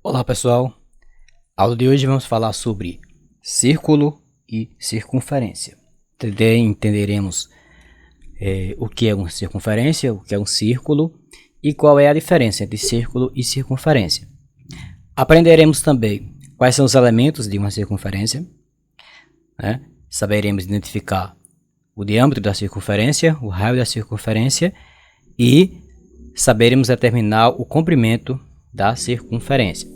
Olá pessoal, aula de hoje vamos falar sobre círculo e circunferência. Entenderemos o que é uma circunferência, o que é um círculo e qual é a diferença entre círculo e circunferência. Aprenderemos também quais são os elementos de uma circunferência, né? Saberemos identificar o diâmetro da circunferência, o raio da circunferência e saberemos determinar o comprimento da circunferência.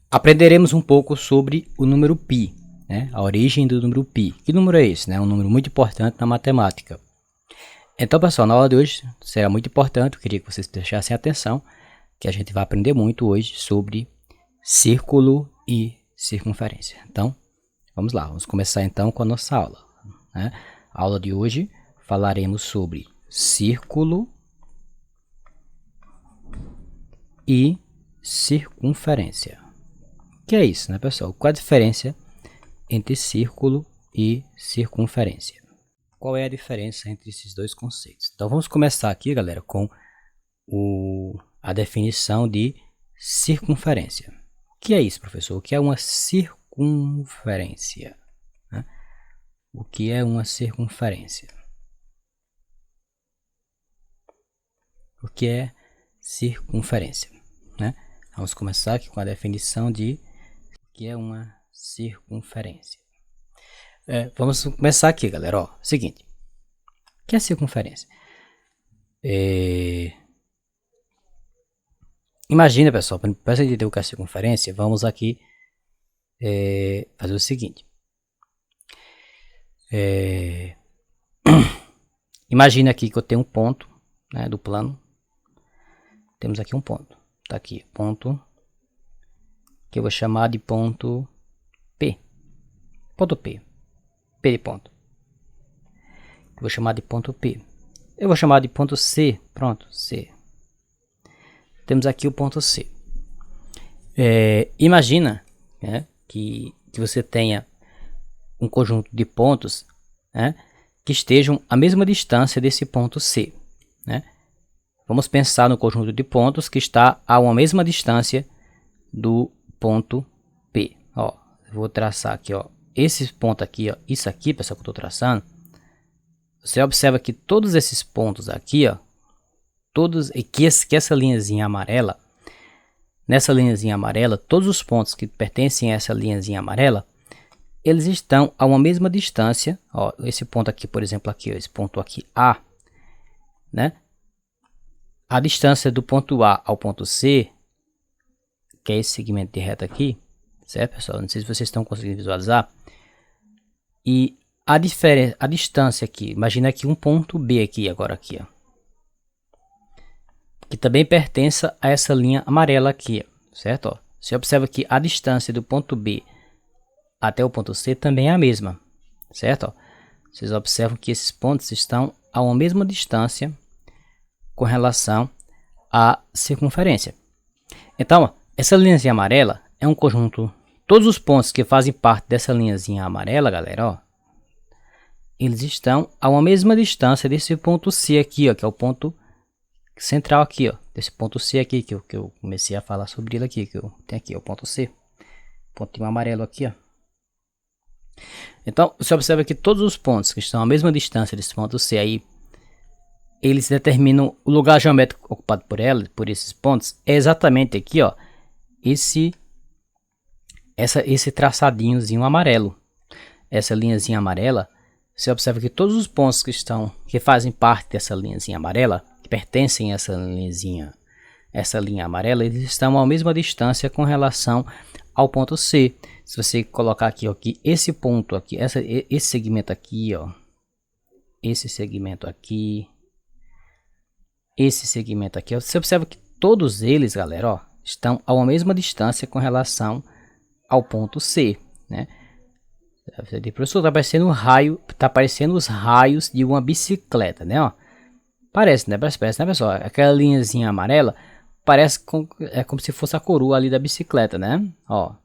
Aprenderemos um pouco sobre o número π, né? A origem do número π. Que número é esse? Um número muito importante na matemática. Então, pessoal, na aula de hoje será muito importante, eu queria que vocês prestassem atenção, que a gente vai aprender muito hoje sobre círculo e circunferência. Então, vamos lá, vamos começar então com a nossa aula, né? A aula de hoje falaremos sobre círculo e circunferência. O que é isso, né, pessoal? Qual a diferença entre círculo e circunferência? Qual é a diferença entre esses dois conceitos? Então, vamos começar aqui, galera, com a definição de circunferência. O que é isso, professor? O que é uma circunferência? Né? O que é uma circunferência? O que é circunferência? Né? Vamos começar aqui com a definição de o que é uma circunferência. Vamos começar aqui, galera. Ó, seguinte. O que é circunferência? Imagina, pessoal, para você entender o que é circunferência, vamos aqui fazer o seguinte. Imagina aqui que eu tenho um ponto, né, do plano. Temos aqui um ponto. Tá aqui, ponto que eu vou chamar de ponto P. Ponto P. P de ponto. Eu vou chamar de ponto P. Eu vou chamar de ponto C. Pronto, C. Temos aqui o ponto C. Imagina, né, que você tenha um conjunto de pontos, né, que estejam à mesma distância desse ponto C, né? Vamos pensar no conjunto de pontos que está a uma mesma distância do ponto P. Ó, eu vou traçar aqui, ó, esse ponto aqui, ó, isso aqui, pessoal, que eu estou traçando. Você observa que todos esses pontos aqui, ó, que essa linhazinha amarela, nessa linhazinha amarela, todos os pontos que pertencem a essa linhazinha amarela, eles estão a uma mesma distância. Ó, esse ponto aqui, por exemplo, aqui, ó, esse ponto aqui A, né? A distância do ponto A ao ponto C, que é esse segmento de reta aqui, certo, pessoal? Não sei se vocês estão conseguindo visualizar. E a distância aqui, imagina aqui um ponto B aqui, agora aqui, ó, que também pertence a essa linha amarela aqui, certo? Ó, você observa que a distância do ponto B até o ponto C também é a mesma, certo? Ó, vocês observam que esses pontos estão a uma mesma distância com relação à circunferência. Então, ó, essa linhazinha amarela é um conjunto. Todos os pontos que fazem parte dessa linhazinha amarela, galera, ó, eles estão a uma mesma distância desse ponto C aqui, ó, que é o ponto central aqui, ó, desse ponto C aqui que eu comecei a falar sobre ele aqui, que eu tenho aqui, ó, o ponto C, pontinho amarelo aqui, ó. Então, você observa que todos os pontos que estão a mesma distância desse ponto C aí, eles determinam o lugar geométrico ocupado por esses pontos. É exatamente aqui, ó, esse traçadinhozinho amarelo, essa linhazinha amarela. Você observa que todos os pontos que fazem parte dessa linhazinha amarela, que pertencem a essa linha amarela, eles estão a mesma distância com relação ao ponto C. Se você colocar aqui, ó, que esse ponto aqui, esse segmento aqui, ó, esse segmento aqui, esse segmento aqui, ó, você observa que todos eles, galera, ó, estão a uma mesma distância com relação ao ponto C, né? Professor, tá parecendo um raio, tá parecendo os raios de uma bicicleta, né? Ó, parece, né? Parece, né, pessoal? Aquela linhazinha amarela parece é como se fosse a coroa ali da bicicleta, né? Ó,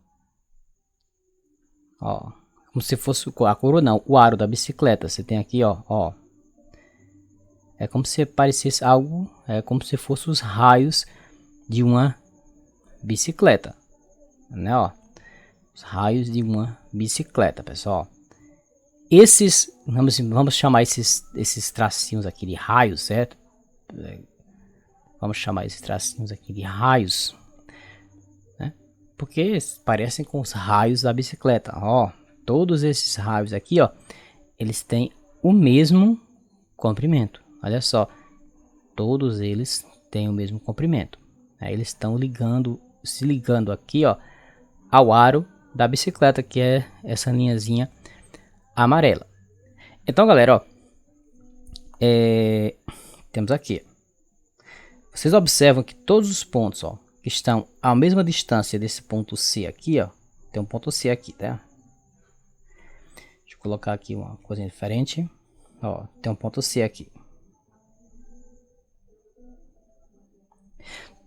como se fosse a coroa, não, o aro da bicicleta. Você tem aqui, ó. É como se parecesse algo, é como se fosse os raios de uma bicicleta, né? Ó, os raios de uma bicicleta, pessoal. Esses, vamos chamar esses tracinhos aqui de raios, certo? Vamos chamar esses tracinhos aqui de raios, né? Porque parecem com os raios da bicicleta. Ó, todos esses raios aqui, ó, eles têm o mesmo comprimento. Olha só, todos eles têm o mesmo comprimento. Aí eles estão se ligando aqui, ó, ao aro da bicicleta, que é essa linhazinha amarela. Então, galera, ó, temos aqui. Vocês observam que todos os pontos, ó, que estão à mesma distância desse ponto C aqui, ó, tem um ponto C aqui, tá? Deixa eu colocar aqui uma coisa diferente. Ó, tem um ponto C aqui.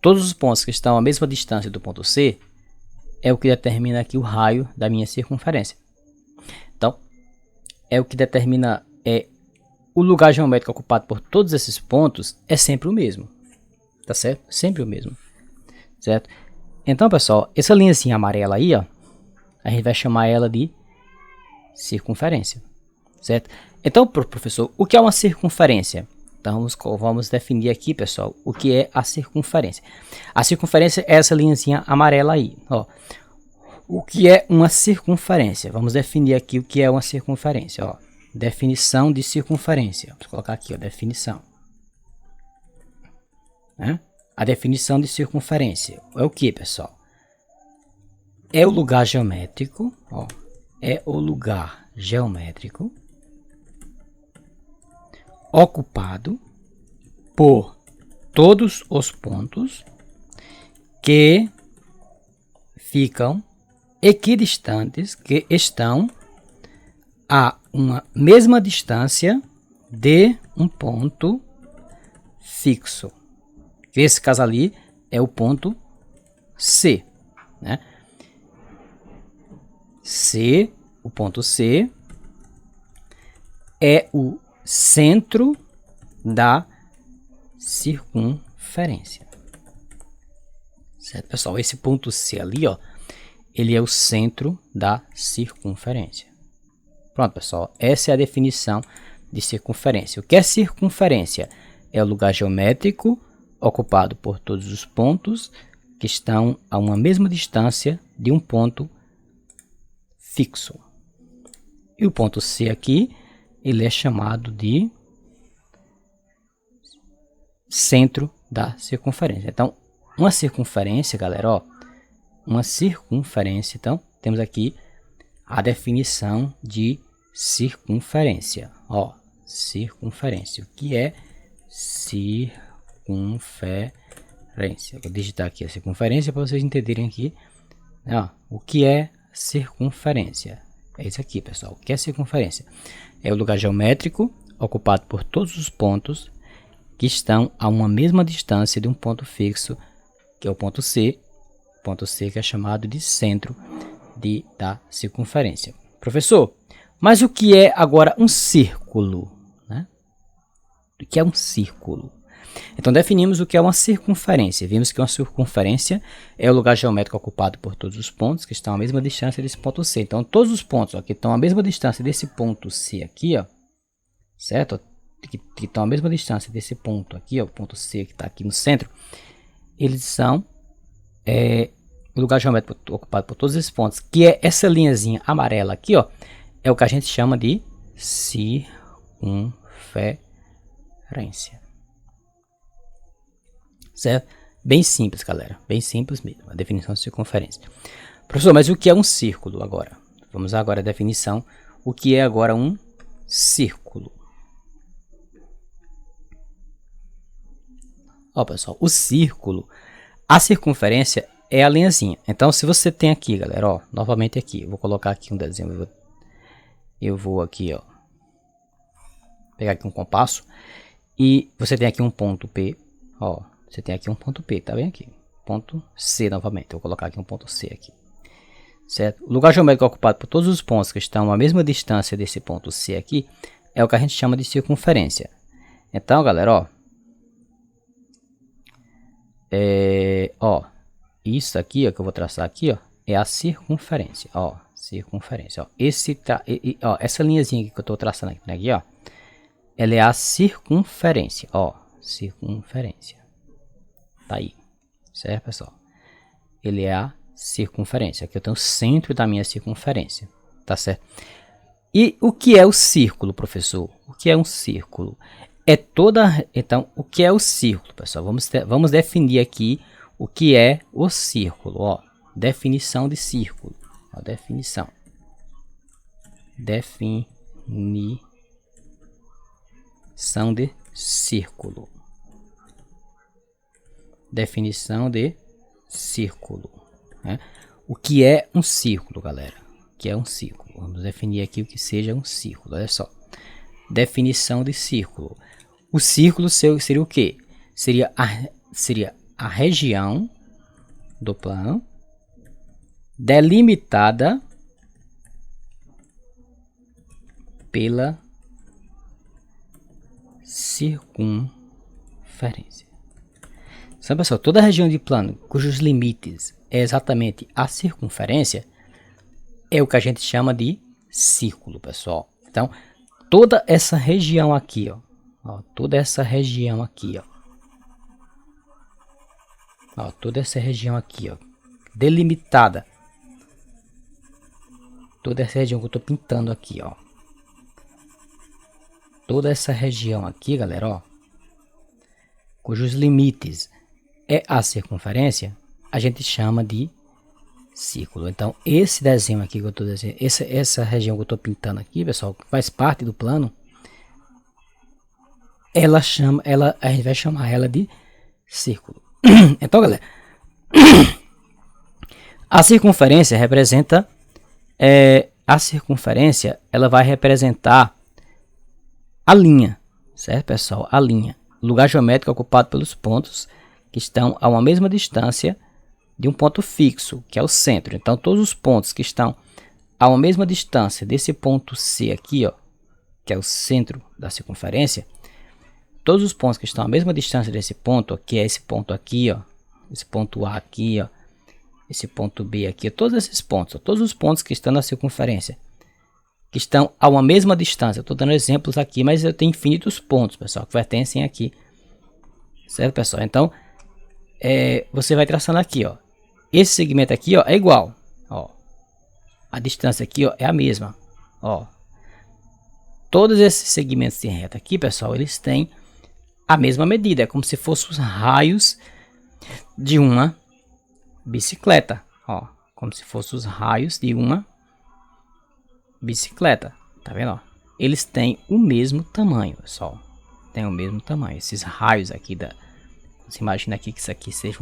Todos os pontos que estão à mesma distância do ponto C é o que determina aqui o raio da minha circunferência. Então, é o que determina o lugar geométrico ocupado por todos esses pontos é sempre o mesmo. Tá certo? Sempre o mesmo. Certo? Então, pessoal, essa linhazinha amarela aí, ó, a gente vai chamar ela de circunferência. Certo? Então, professor, o que é uma circunferência? Então, vamos definir aqui, pessoal, o que é a circunferência. A circunferência é essa linhazinha amarela aí, ó. O que é uma circunferência? Vamos definir aqui o que é uma circunferência, ó. Definição de circunferência. Vamos colocar aqui, ó, definição. Né? A definição de circunferência é o que, pessoal? É o lugar geométrico, ó. É o lugar geométrico ocupado por todos os pontos que ficam equidistantes, que estão a uma mesma distância de um ponto fixo. Esse caso ali é o ponto C, né? C, o ponto C é o centro da circunferência. Certo, pessoal? Esse ponto C ali, ó, ele é o centro da circunferência. Pronto, pessoal. Essa é a definição de circunferência. O que é circunferência? É o lugar geométrico ocupado por todos os pontos que estão a uma mesma distância de um ponto fixo. E o ponto C aqui, ele é chamado de centro da circunferência. Então, uma circunferência, galera, ó, uma circunferência, então, temos aqui a definição de circunferência. Ó, circunferência. O que é circunferência? Vou digitar aqui a circunferência para vocês entenderem aqui, ó, o que é circunferência. É isso aqui, pessoal. O que é circunferência? É o lugar geométrico ocupado por todos os pontos que estão a uma mesma distância de um ponto fixo, que é o ponto C que é chamado de centro da circunferência. Professor, mas o que é agora um círculo? Né? O que é um círculo? Então definimos o que é uma circunferência. Vimos que uma circunferência é o lugar geométrico ocupado por todos os pontos que estão à mesma distância desse ponto C. Então todos os pontos, ó, que estão à mesma distância desse ponto C aqui, ó, certo? Que estão à mesma distância desse ponto aqui, ó, o ponto C que está aqui no centro, eles são o lugar geométrico ocupado por todos esses pontos, que é essa linhazinha amarela aqui, ó, é o que a gente chama de circunferência. Certo? Bem simples, galera. Bem simples mesmo. A definição de circunferência. Professor, mas o que é um círculo agora? Vamos agora à definição. O que é agora um círculo? Ó, pessoal, o círculo, a circunferência é a linhazinha. Então, se você tem aqui, galera, ó, novamente aqui, eu vou colocar aqui um desenho. Eu vou aqui, ó, pegar aqui um compasso e você tem aqui um ponto P, ó. Você tem aqui um ponto P, tá bem aqui? Ponto C novamente. Eu vou colocar aqui um ponto C aqui. Certo? O lugar geométrico ocupado por todos os pontos que estão à mesma distância desse ponto C aqui é o que a gente chama de circunferência. Então, galera, ó. Isso aqui, ó, que eu vou traçar aqui, ó, é a circunferência, ó, circunferência, ó. Ó, essa linhazinha aqui que eu tô traçando aqui, ó, ela é a circunferência, ó, circunferência. Tá aí, certo, pessoal? Ele é a circunferência. Aqui eu tenho o centro da minha circunferência, tá certo? E o que é o círculo, professor? O que é um círculo? É toda... Então, o que é o círculo, pessoal? Vamos definir aqui o que é o círculo, ó. Definição de círculo. Ó, definição de círculo. Definição de círculo, né? O que é um círculo, galera? O que é um círculo? Vamos definir aqui o que seja um círculo. Olha só. Definição de círculo. O círculo seria o quê? Seria a região do plano delimitada pela circunferência. Então, pessoal, toda a região de plano cujos limites é exatamente a circunferência é o que a gente chama de círculo, pessoal. Então, toda essa região aqui, ó, toda essa região aqui, ó, toda essa região aqui, ó, delimitada, toda essa região que eu tô pintando aqui, ó, toda essa região aqui, galera, ó, cujos limites é a circunferência, a gente chama de círculo. Então, esse desenho aqui que eu estou desenhando, essa região que eu estou pintando aqui, pessoal, que faz parte do plano, a gente vai chamar ela de círculo. Então, galera, a circunferência representa, ela vai representar a linha, certo, pessoal? A linha, lugar geométrico ocupado pelos pontos que estão a uma mesma distância de um ponto fixo, que é o centro. Então, todos os pontos que estão a uma mesma distância desse ponto C aqui, ó, que é o centro da circunferência, todos os pontos que estão a mesma distância desse ponto, ó, que é esse ponto aqui, ó, esse ponto A aqui, ó, esse ponto B aqui, ó, todos esses pontos, ó, todos os pontos que estão na circunferência, que estão a uma mesma distância. Eu estou dando exemplos aqui, mas eu tenho infinitos pontos, pessoal, que pertencem aqui, certo, pessoal? Então, você vai traçando aqui, ó. Esse segmento aqui, ó, é igual, ó. A distância aqui, ó, é a mesma, ó. Todos esses segmentos de reta aqui, pessoal, eles têm a mesma medida. É como se fossem os raios de uma bicicleta, ó. Como se fossem os raios de uma bicicleta, tá vendo, ó? Eles têm o mesmo tamanho, pessoal. Tem o mesmo tamanho. Esses raios aqui você imagina aqui que isso aqui seja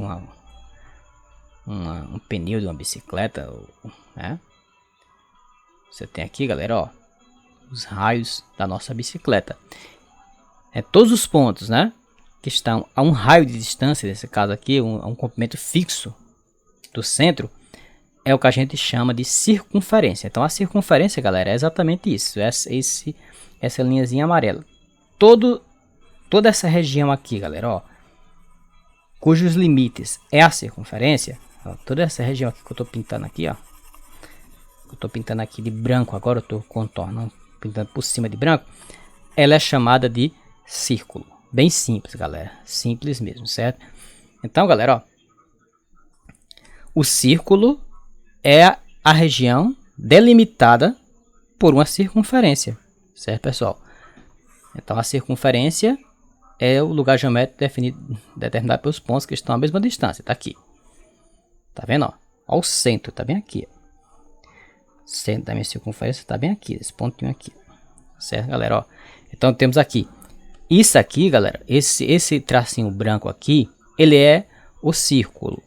um pneu de uma bicicleta, né? Você tem aqui, galera, ó, os raios da nossa bicicleta. Todos os pontos, né, que estão a um raio de distância, nesse caso aqui, um comprimento fixo do centro, é o que a gente chama de circunferência. Então, a circunferência, galera, é exatamente isso. Essa linhazinha amarela. Toda essa região aqui, galera, ó, cujos limites é a circunferência, ó, toda essa região aqui que eu estou pintando aqui, ó, eu estou pintando aqui de branco agora, eu estou contornando, pintando por cima de branco, ela é chamada de círculo. Bem simples, galera, simples mesmo, certo? Então, galera, ó, o círculo é a região delimitada por uma circunferência, certo, pessoal? Então, a circunferência é o lugar geométrico determinado pelos pontos que estão à mesma distância. Tá aqui. Tá vendo, ó? Ó, o centro tá bem aqui. O centro da minha circunferência tá bem aqui. Esse pontinho aqui. Certo, galera, ó? Então, temos aqui. Isso aqui, galera. Esse tracinho branco aqui, ele é o círculo.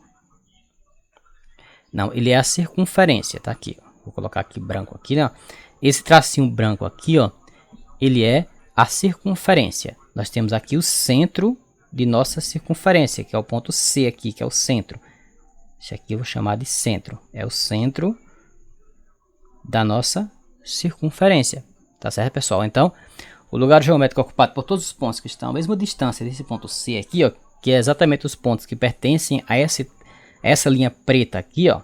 Não, ele é a circunferência. Tá aqui, ó. Vou colocar aqui branco aqui, né? Esse tracinho branco aqui, ó, ele é a circunferência. Nós temos aqui o centro de nossa circunferência, que é o ponto C aqui, que é o centro. Isso aqui eu vou chamar de centro. É o centro da nossa circunferência. Tá certo, pessoal? Então, o lugar geométrico ocupado por todos os pontos que estão à mesma distância desse ponto C aqui, ó, que é exatamente os pontos que pertencem essa linha preta aqui, ó,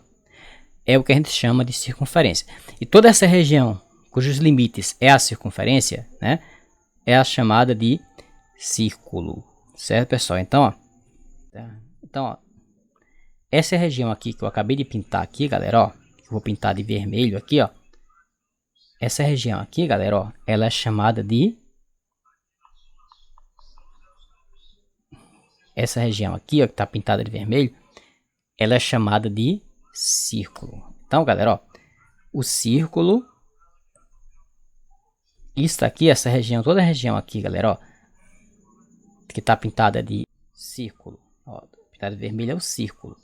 é o que a gente chama de circunferência. E toda essa região cujos limites é a circunferência, né, é a chamada de círculo, certo, pessoal? Então, ó, essa região aqui que eu acabei de pintar aqui, galera, ó, que eu vou pintar de vermelho aqui, ó, essa região aqui, galera, ó, ela é chamada de, essa região aqui, ó, que tá pintada de vermelho, ela é chamada de círculo. Então, galera, ó, o círculo, isso aqui, essa região, toda a região aqui, galera, ó, que tá pintada de círculo, ó, pintada de vermelho é o círculo,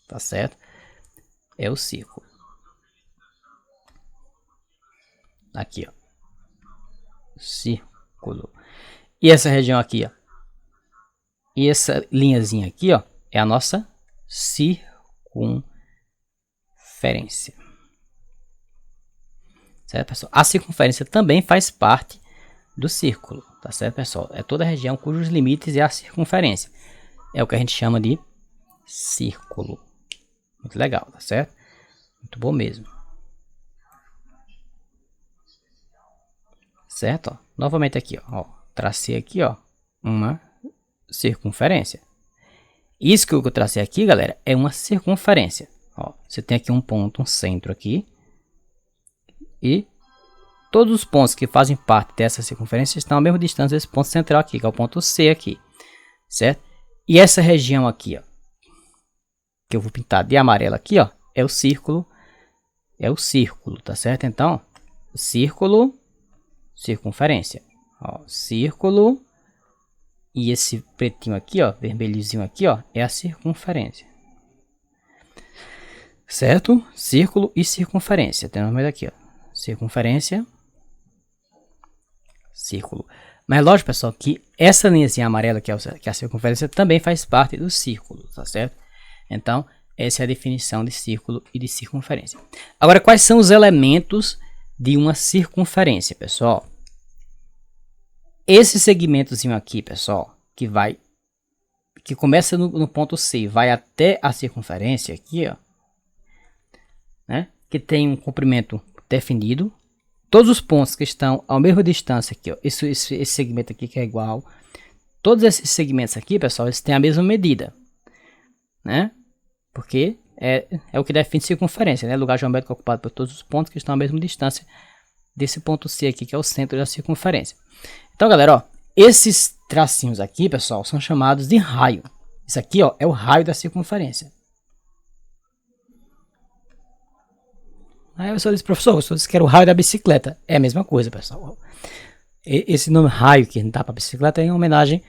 tá certo? É o círculo. Aqui, ó, círculo. E essa região aqui, ó, e essa linhazinha aqui, ó, é a nossa circunferência. Certo, pessoal? A circunferência também faz parte do círculo, tá certo, pessoal? É toda a região cujos limites é a circunferência. É o que a gente chama de círculo. Muito legal, tá certo? Muito bom mesmo. Certo? Ó, novamente aqui, ó, tracei aqui, ó, uma circunferência. Isso que eu tracei aqui, galera, é uma circunferência. Ó, você tem aqui um ponto, um centro aqui. E todos os pontos que fazem parte dessa circunferência estão à mesma distância desse ponto central aqui, que é o ponto C aqui. Certo? E essa região aqui, ó, que eu vou pintar de amarelo aqui, ó, é o círculo. É o círculo, tá certo? Então, círculo, circunferência. Ó, círculo. E esse pretinho aqui, ó, vermelhozinho aqui, ó, é a circunferência. Certo? Círculo e circunferência. Tem mais aqui, ó. Circunferência, círculo. Mas lógico, pessoal, que essa linhazinha amarela que é a circunferência também faz parte do círculo, tá certo? Então, essa é a definição de círculo e de circunferência. Agora, quais são os elementos de uma circunferência, pessoal? Esse segmentozinho aqui, pessoal, que começa no ponto C, vai até a circunferência aqui, ó, né? Que tem um comprimento definido. Todos os pontos que estão a mesma distância aqui, ó, esse segmento aqui que é igual. Todos esses segmentos aqui, pessoal, eles têm a mesma medida, né? Porque é o que define circunferência, né? Lugar geométrico ocupado por todos os pontos que estão a mesma distância desse ponto C aqui, que é o centro da circunferência. Então, galera, ó, esses tracinhos aqui, pessoal, são chamados de raio. Isso aqui, ó, é o raio da circunferência. Aí a pessoa diz, professor, você disse que era o raio da bicicleta. É a mesma coisa, pessoal. Esse nome raio que não dá para bicicleta é em homenagem,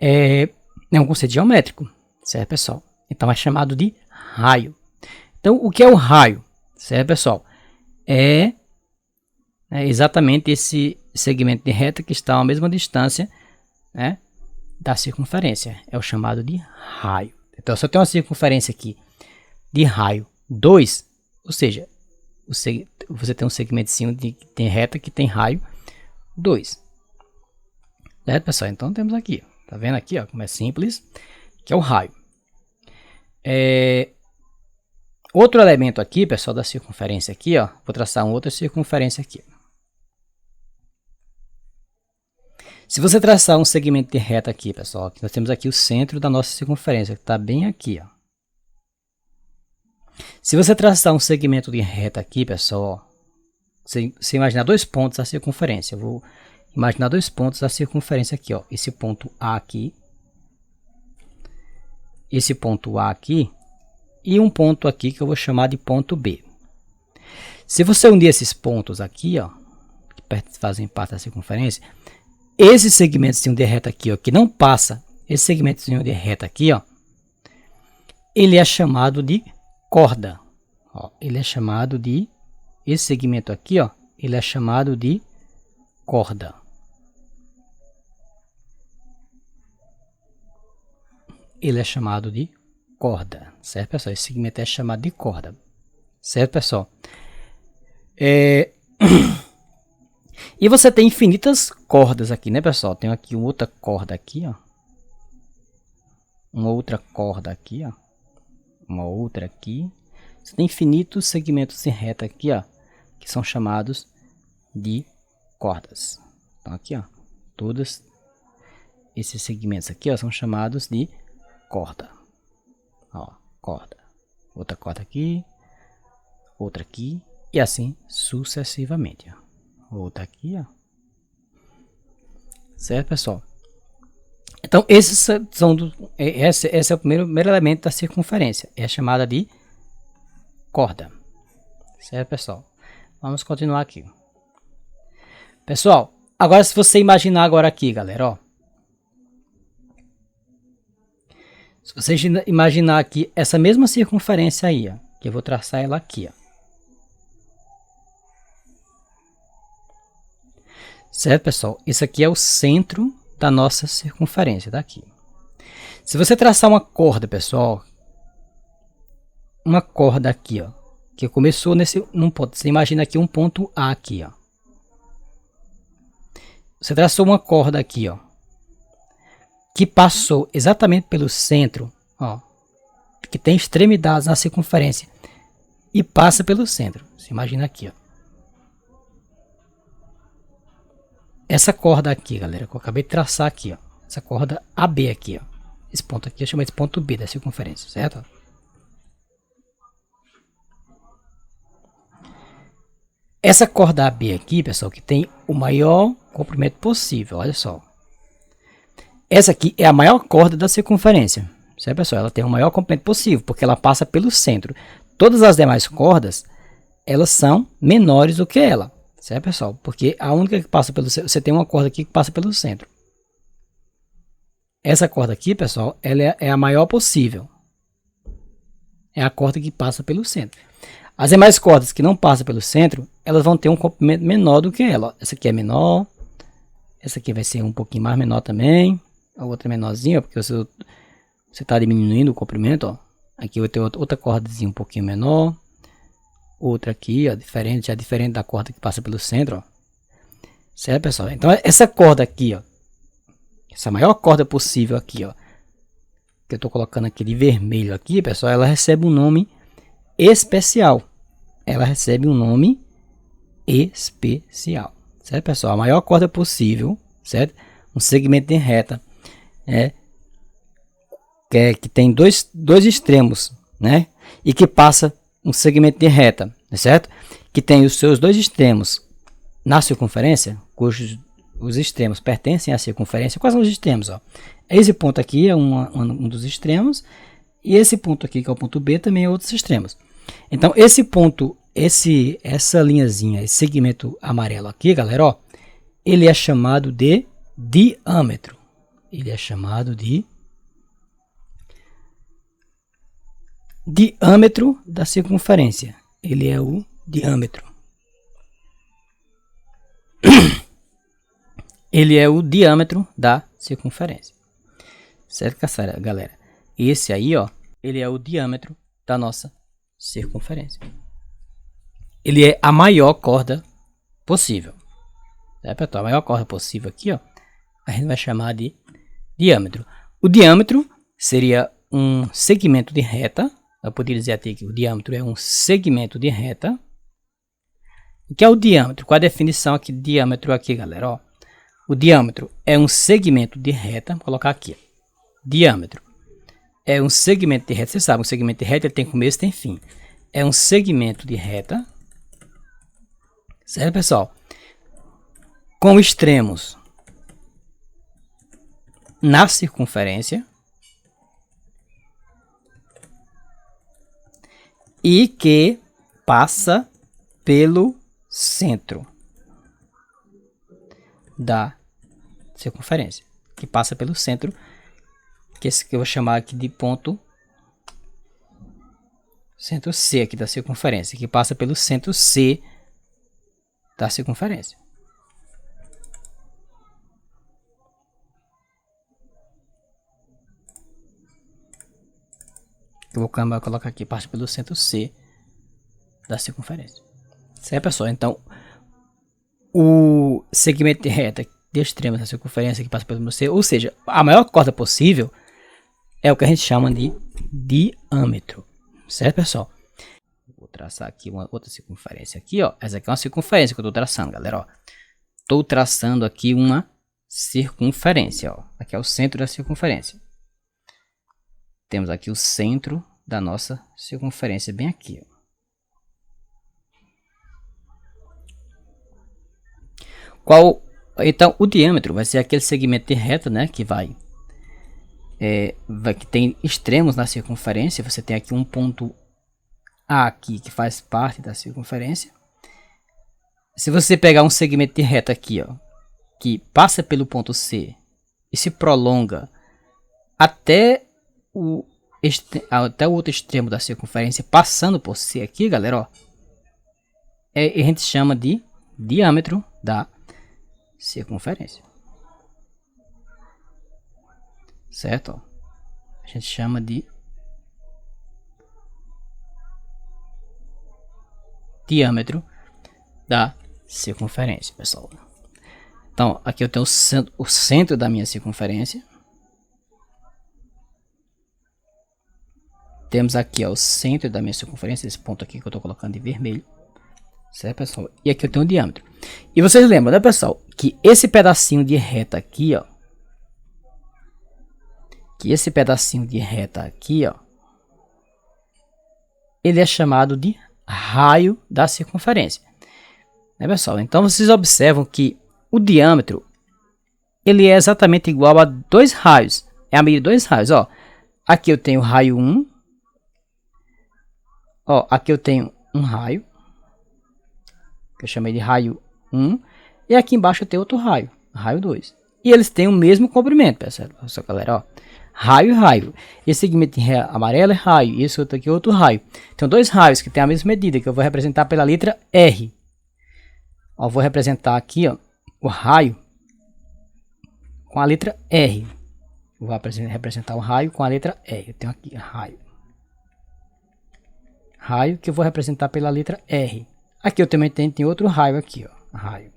é um conceito geométrico, certo, pessoal? Então é chamado de raio. Então, o que é o raio, certo, pessoal? É exatamente esse segmento de reta que está a mesma distância, né, da circunferência. É o chamado de raio. Então, se eu tenho uma circunferência aqui de raio 2, ou seja, você tem um segmentozinho que tem reta que tem raio 2. Certo, pessoal? Então, temos aqui, ó, tá vendo aqui, ó, como é simples, que é o raio. Outro elemento aqui, pessoal, da circunferência aqui, ó, vou traçar uma outra circunferência aqui. Se você traçar um segmento de reta aqui, pessoal, nós temos aqui o centro da nossa circunferência, que está bem aqui, ó. Se você traçar um segmento de reta aqui, pessoal, você imaginar dois pontos da circunferência. Eu vou imaginar dois pontos da circunferência aqui, ó. Esse ponto A aqui. Esse ponto A aqui. E um ponto aqui que eu vou chamar de ponto B. Se você unir esses pontos aqui, ó, que fazem parte da circunferência, esse segmentozinho de reta aqui, ó, que não passa, esse segmentozinho de reta aqui, ó, ele é chamado de corda. Ó, ele é chamado de, esse segmento aqui, ó, ele é chamado de corda. Ele é chamado de corda, certo, pessoal? Esse segmento é chamado de corda, certo, pessoal? E você tem infinitas cordas aqui, né, pessoal? Tem aqui uma outra corda aqui, ó. Uma outra corda aqui, ó. uma outra aqui. Você tem infinitos segmentos em reta aqui, ó, que são chamados de cordas. Então aqui, ó, todos esses segmentos aqui, ó, são chamados de corda. Ó, corda. Outra corda aqui, outra aqui e assim sucessivamente, ó. Outra aqui, ó. Certo, pessoal? Então esses são esse é o primeiro elemento da circunferência, é chamada de corda. Certo, pessoal? Vamos continuar aqui. Pessoal, agora se você imaginar agora aqui, galera, ó. Se você imaginar aqui essa mesma circunferência aí, ó, que eu vou traçar ela aqui, ó. Certo, pessoal? Isso aqui é o centro da nossa circunferência, daqui. Se você traçar uma corda, pessoal, uma corda aqui, ó, que começou num ponto, você imagina aqui um ponto A aqui, ó. Você traçou uma corda aqui, ó, que passou exatamente pelo centro, ó, que tem extremidades na circunferência e passa pelo centro. Você imagina aqui, ó. Essa corda aqui, galera, que eu acabei de traçar aqui, ó. Essa corda AB aqui, ó. Esse ponto aqui eu chamo de ponto B da circunferência, certo? Essa corda AB aqui, pessoal, que tem o maior comprimento possível, olha só. Essa aqui é a maior corda da circunferência, certo, pessoal? Ela tem o maior comprimento possível, porque ela passa pelo centro. Todas as demais cordas, elas são menores do que ela. Certo, pessoal? Porque a única que passa pelo centro, você tem uma corda aqui que passa pelo centro. Essa corda aqui, pessoal, ela é a maior possível. É a corda que passa pelo centro. As demais cordas que não passam pelo centro, elas vão ter um comprimento menor do que ela. Essa aqui é menor. Essa aqui vai ser um pouquinho mais menor também. A outra é menorzinha, porque você está diminuindo o comprimento, ó. Aqui vai ter outra cordazinha um pouquinho menor. Outra aqui, ó, diferente, já diferente da corda que passa pelo centro, ó. Certo, pessoal? Então, essa corda aqui, ó, essa maior corda possível aqui, ó, que eu tô colocando aqui de vermelho aqui, pessoal, ela recebe um nome especial. Ela recebe um nome especial. Certo, pessoal? A maior corda possível, certo? Um segmento em reta, que tem dois extremos, né? E que passa um segmento de reta, certo? Que tem os seus dois extremos na circunferência, cujos os extremos pertencem à circunferência. Quais são os extremos? Ó? Esse ponto aqui é um dos extremos, e esse ponto aqui, que é o ponto B, também é outros extremos. Então, esse ponto, essa linhazinha, esse segmento amarelo aqui, galera, ó, ele é chamado de diâmetro. Ele é chamado de diâmetro da circunferência. Ele é o diâmetro. Ele é o diâmetro da circunferência. Certo, galera? Esse aí, ó, ele é o diâmetro da nossa circunferência. Ele é a maior corda possível. Certo? A maior corda possível aqui, ó, a gente vai chamar de diâmetro. O diâmetro seria um segmento de reta. Eu poderia dizer até que o diâmetro é um segmento de reta. O que é o diâmetro? Qual a definição aqui de diâmetro aqui, galera? Ó, o diâmetro é um segmento de reta. Vou colocar aqui. Diâmetro é um segmento de reta. Você sabe, um segmento de reta ele tem começo e tem fim. É um segmento de reta. Certo, pessoal? Com extremos na circunferência. E que passa pelo centro da circunferência. Que passa pelo centro, que esse que eu vou chamar aqui de ponto centro C aqui da circunferência. Que passa pelo centro C da circunferência. Eu vou colocar aqui, parte pelo centro C da circunferência. Certo, pessoal? Então, o segmento de reta de extremos da circunferência que passa pelo C, ou seja, a maior corda possível, é o que a gente chama de diâmetro. certo, pessoal? Vou traçar aqui uma outra circunferência aqui, ó. Essa aqui é uma circunferência que eu estou traçando, galera, ó. Estou traçando aqui uma circunferência, ó. Aqui é o centro da circunferência. Temos aqui o centro da nossa circunferência bem aqui, ó. Então, o diâmetro vai ser aquele segmento de reta, né, que que tem extremos na circunferência. Você tem aqui um ponto A aqui que faz parte da circunferência. Se você pegar um segmento de reta aqui, ó, que passa pelo ponto C e se prolonga até o outro extremo da circunferência, passando por C aqui, galera, ó, a gente chama de diâmetro da circunferência. Certo? Ó. A gente chama de diâmetro da circunferência, pessoal. Então, aqui eu tenho o centro da minha circunferência. Temos aqui, ó, o centro da minha circunferência, esse ponto aqui que eu estou colocando de vermelho. Certo, pessoal? E aqui eu tenho o diâmetro. E vocês lembram, né, pessoal, que esse pedacinho de reta aqui, ó, ele é chamado de raio da circunferência. Né, pessoal? Então vocês observam que o diâmetro ele é exatamente igual a dois raios. É a medida de dois raios, ó. Aqui eu tenho raio 1. Ó, aqui eu tenho um raio, que eu chamei de raio 1. E aqui embaixo eu tenho outro raio, raio 2. E eles têm o mesmo comprimento, pessoal, galera, ó. Raio e raio. Esse segmento amarelo é raio, e esse outro aqui é outro raio. Então, dois raios que têm a mesma medida, que eu vou representar pela letra R. Ó, vou representar aqui, ó, o raio com a letra R. Vou representar o raio com a letra R. Eu tenho aqui raio. Raio que eu vou representar pela letra R. Aqui eu também tenho outro raio aqui, ó. Raio.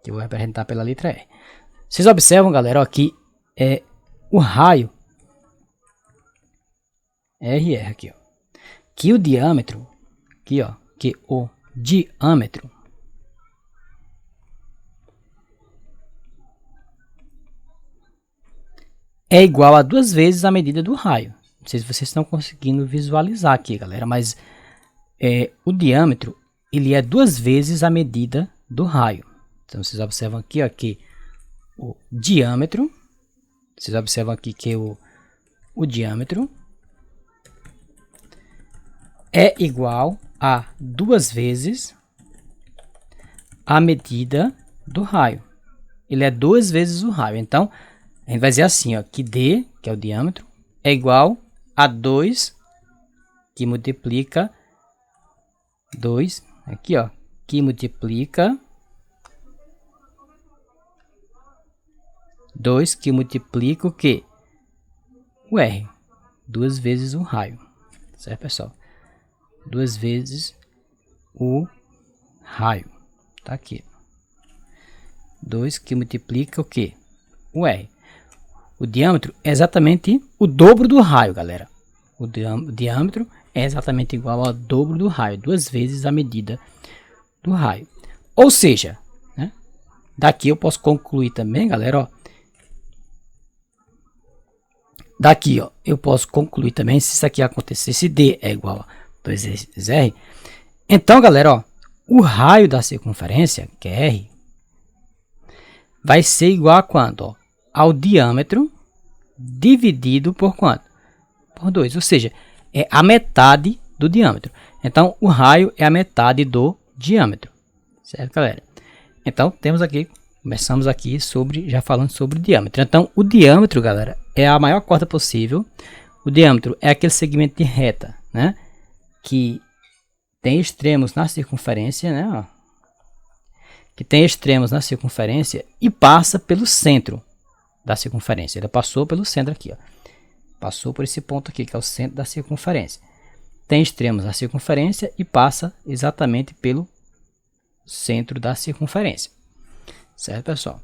Que eu vou representar pela letra R. Vocês observam, galera, ó, que o raio R aqui, ó. Que o diâmetro, aqui, ó, que o diâmetro é igual a 2 vezes a medida do raio. Não sei se vocês estão conseguindo visualizar aqui, galera, mas o diâmetro ele é 2 vezes a medida do raio. Então vocês observam aqui, ó, que o diâmetro, vocês observam aqui que o diâmetro é igual a 2 vezes a medida do raio. Ele é 2 vezes o raio. Então, a gente vai dizer assim, ó, que D, que é o diâmetro, é igual a 2 que multiplica 2, aqui, ó, que multiplica 2 que multiplica o quê? O R. 2 vezes o raio. Certo, pessoal? 2 vezes o raio. Tá aqui. 2 que multiplica o quê? O R. O diâmetro é exatamente o dobro do raio, galera. O diâmetro é exatamente igual ao dobro do raio. 2 vezes a medida do raio. Ou seja, né, daqui eu posso concluir também, galera, ó. Daqui, ó, eu posso concluir também, se isso aqui acontecer, se D é igual a 2 vezes R. Então, galera, ó, o raio da circunferência, que é R, vai ser igual a quanto? Ó, ao diâmetro dividido por quanto? Por 2, ou seja, é a metade do diâmetro. Então, o raio é a metade do diâmetro. Certo, galera? Então, temos aqui... Começamos aqui já falando sobre o diâmetro. Então, o diâmetro, galera, é a maior corda possível. O diâmetro é aquele segmento de reta, né, que tem extremos na circunferência, né, ó, que tem extremos na circunferência e passa pelo centro da circunferência. Ele passou pelo centro aqui, ó. Passou por esse ponto aqui, que é o centro da circunferência. Tem extremos na circunferência e passa exatamente pelo centro da circunferência. Certo, pessoal?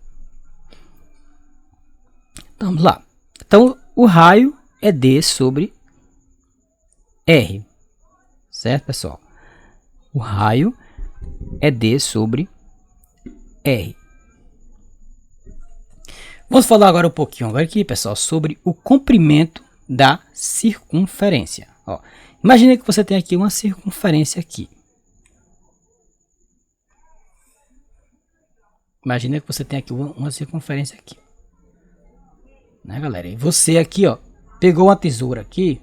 Vamos lá. Então, o raio é D sobre R. Certo, pessoal? O raio é D sobre R. Vamos falar agora um pouquinho agora aqui, pessoal, sobre o comprimento da circunferência. Ó, imagina que você tem aqui uma circunferência aqui. Imagina que você tem aqui uma circunferência aqui. Né, galera? E você aqui, ó, pegou uma tesoura aqui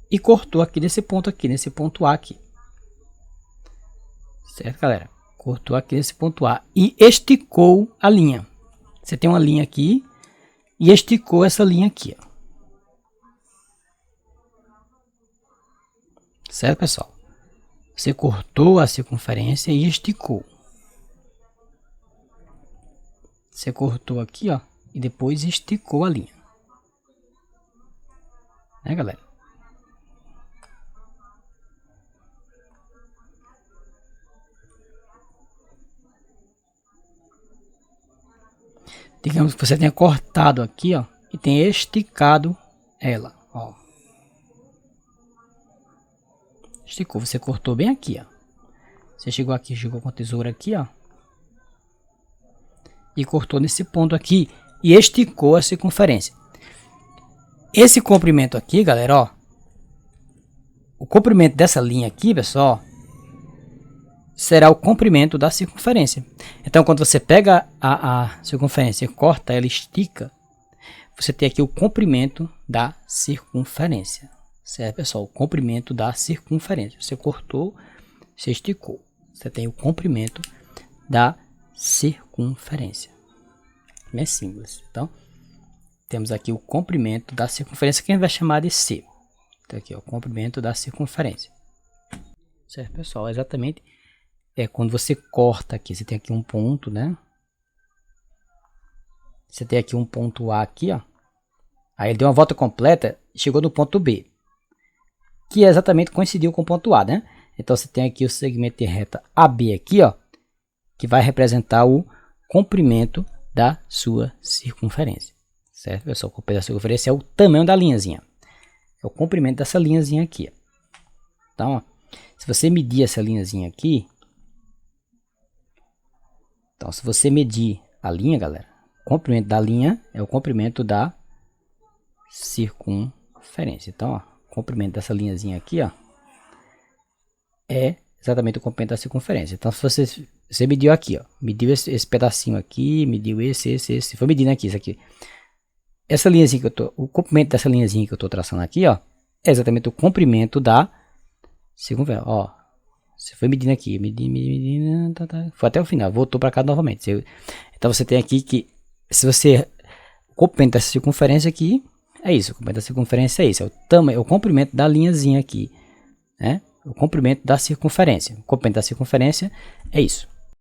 e cortou aqui nesse ponto A aqui. Certo, galera? Cortou aqui nesse ponto A e esticou a linha. Você tem uma linha aqui e esticou essa linha aqui, ó. Certo, pessoal? Você cortou a circunferência e esticou. Você cortou aqui, ó, e depois esticou a linha. Né, galera? Digamos que você tenha cortado aqui, ó, e tenha esticado ela, ó. Esticou, você cortou bem aqui, ó. Você chegou aqui, chegou com a tesoura aqui, ó. E cortou nesse ponto aqui e esticou a circunferência. Esse comprimento aqui, galera, ó. O comprimento dessa linha aqui, pessoal, será o comprimento da circunferência. Então, quando você pega a circunferência e corta ela, estica, você tem aqui o comprimento da circunferência. Certo, pessoal? O comprimento da circunferência. Você cortou, você esticou. Você tem o comprimento da circunferência. É simples. Então, temos aqui o comprimento da circunferência, que a gente vai chamar de C. Então, aqui, ó, o comprimento da circunferência. Certo, pessoal? Exatamente. Quando você corta aqui, você tem aqui um ponto, né? Você tem aqui um ponto A aqui, ó. Aí ele deu uma volta completa e chegou no ponto B, que é exatamente coincidiu com o ponto A, né? Então você tem aqui o segmento de reta AB aqui, ó, que vai representar o comprimento da sua circunferência. Certo, pessoal? O comprimento da circunferência é o tamanho da linhazinha. É o comprimento dessa linhazinha aqui, ó. Então, ó, se você medir essa linhazinha aqui, então, se você medir a linha, galera, o comprimento da linha é o comprimento da circunferência. Então, ó, o comprimento dessa linhazinha aqui, ó, é exatamente o comprimento da circunferência. Então, se você mediu aqui, ó, mediu esse pedacinho aqui, mediu esse, foi medindo aqui, isso aqui. Essa linhazinha que o comprimento dessa linhazinha que eu tô traçando aqui, ó, é exatamente o comprimento da circunferência, ó. Você foi medindo aqui, medindo, tá. Foi até o final, voltou para cá novamente. Então você tem aqui que, se você, o comprimento dessa circunferência aqui, é isso, o comprimento da circunferência é isso, é o tamanho, o comprimento da linhazinha aqui, né? O comprimento da circunferência, o comprimento da circunferência é isso.